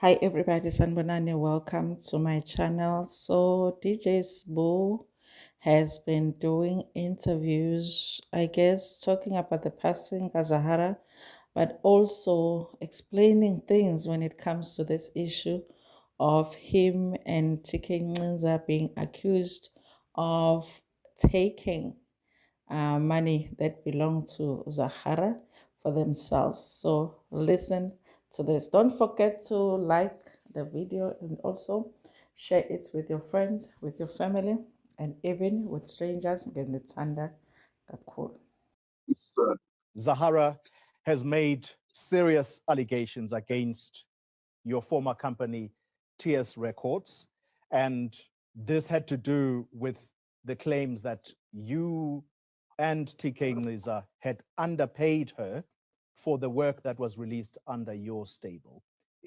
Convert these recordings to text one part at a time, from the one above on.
Hi everybody, Sanbonani, welcome to my channel. So DJ Sbu has been doing interviews, I guess, talking about the passing of Zahara, but also explaining things when it comes to this issue of him and TK Nzinza being accused of taking money that belong to Zahara for themselves. So listen to this. Don't forget to like the video and also share it with your friends, with your family, and even with strangers. Ngendithanda kakhulu. Zahara has made serious allegations against your former company, TS Records, and this had to do with the claims that you and TK Nziza had underpaid her for the work that was released under your stable.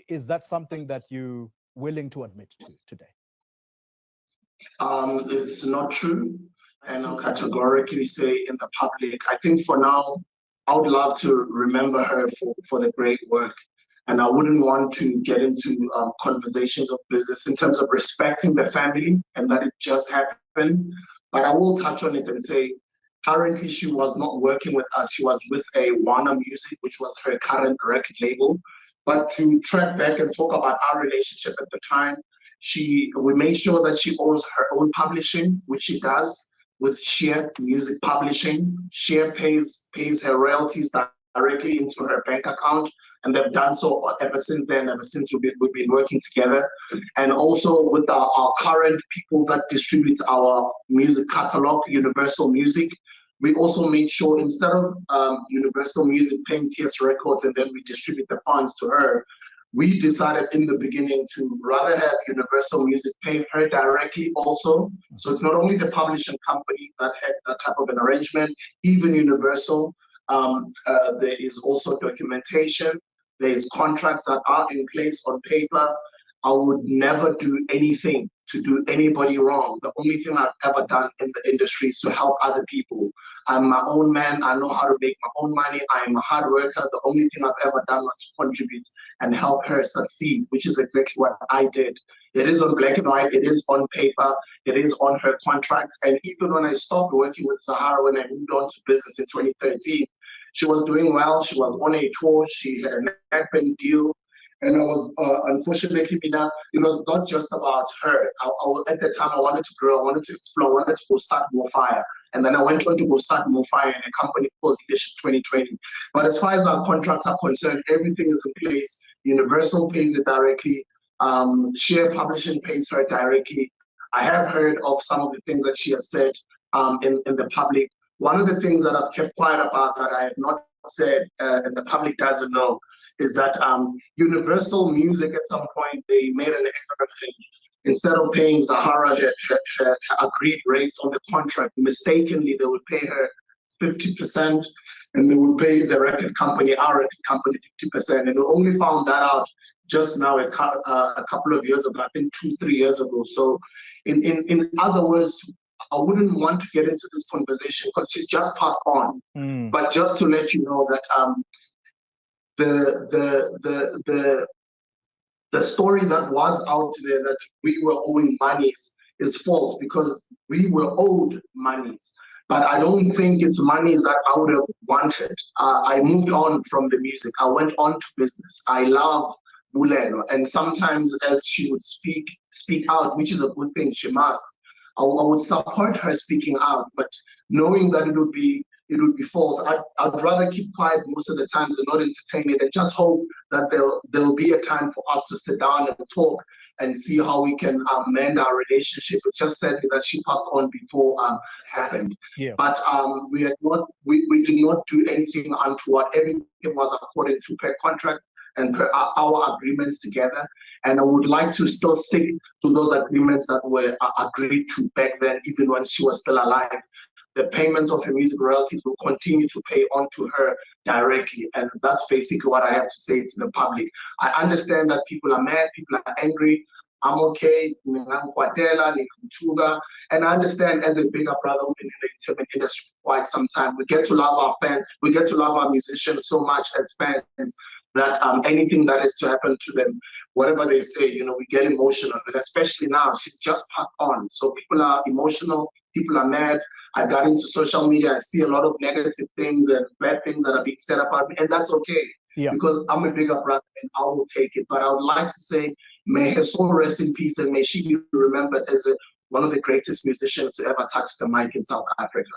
Is that something that you're willing to admit to today? It's not true, and I'll categorically say in the public. I think for now, I would love to remember her for the great work, and I wouldn't want to get into conversations of business in terms of respecting the family and that it just happened. But I will touch on it and say, currently she was not working with us. She was with a Warner Music, which was her current record label. But to track back and talk about our relationship at the time, we made sure that she owns her own publishing, which she does with Sheer Music Publishing. Sheer pays her royalties directly into her bank account, and they've done so ever since then, ever since we've been working together. And also with our current people that distribute our music catalog, Universal Music, we also made sure instead of Universal Music paying TS Records and then we distribute the funds to her, we decided in the beginning to rather have Universal Music pay her directly also. So it's not only the publishing company that had that type of an arrangement, even Universal. There is also documentation. There is contracts that are in place on paper. I would never do anything to do anybody wrong. The only thing I've ever done in the industry is to help other people. I'm my own man. I know how to make my own money. I'm a hard worker. The only thing I've ever done was to contribute and help her succeed, which is exactly what I did. It is on black and white. It is on paper. It is on her contracts. And even when I stopped working with Zahara, when I moved on to business in 2013, she was doing well. She was on a tour. She had a NetBank deal. And I was, unfortunately, Mina, it was not just about her. At the time, I wanted to grow, I wanted to explore, I wanted to go start More Fire. And then I went on to go start More Fire in a company called Leadership 2020. But as far as our contracts are concerned, everything is in place. Universal pays it directly. Share Publishing pays her directly. I have heard of some of the things that she has said in the public. One of the things that I've kept quiet about that I have not said and the public doesn't know is that Universal Music at some point, they made an error. Instead of paying Zahara her agreed rates on the contract, mistakenly they would pay her 50% and they would pay the record company, our record company, 50%. And we only found that out just now a couple of years ago, I think 2-3 years ago. So in other words, I wouldn't want to get into this conversation because she's just passed on. But just to let you know that the story that was out there that we were owing monies is false because we were owed monies. But I don't think it's monies that I would have wanted. I moved on from the music. I went on to business. I love Bulelo. And sometimes as she would speak out, which is a good thing, she must. I would support her speaking out, but knowing that it would be false, I'd rather keep quiet most of the times and not entertain it and just hope that there'll be a time for us to sit down and talk and see how we can mend our relationship. It's just sadly that she passed on before happened. Yeah. But we did not do anything untoward. Everything was according to per contract and per our agreements together. And I would like to still stick to those agreements that were agreed to back then, even when she was still alive. The payment of her music royalties will continue to pay onto her directly. And that's basically what I have to say to the public. I understand that people are mad, people are angry. I'm okay, and I understand as a bigger brother who's been in the entertainment industry for quite some time. We get to love our fans, we get to love our musicians so much as fans. that anything that is to happen to them, whatever they say, you know, we get emotional. And especially now, she's just passed on. So people are emotional, people are mad. I got into social media, I see a lot of negative things and bad things that are being said about me, and that's okay. Yeah. Because I'm a bigger brother and I will take it. But I would like to say, may her soul rest in peace and may she be remembered as one of the greatest musicians to ever touch the mic in South Africa.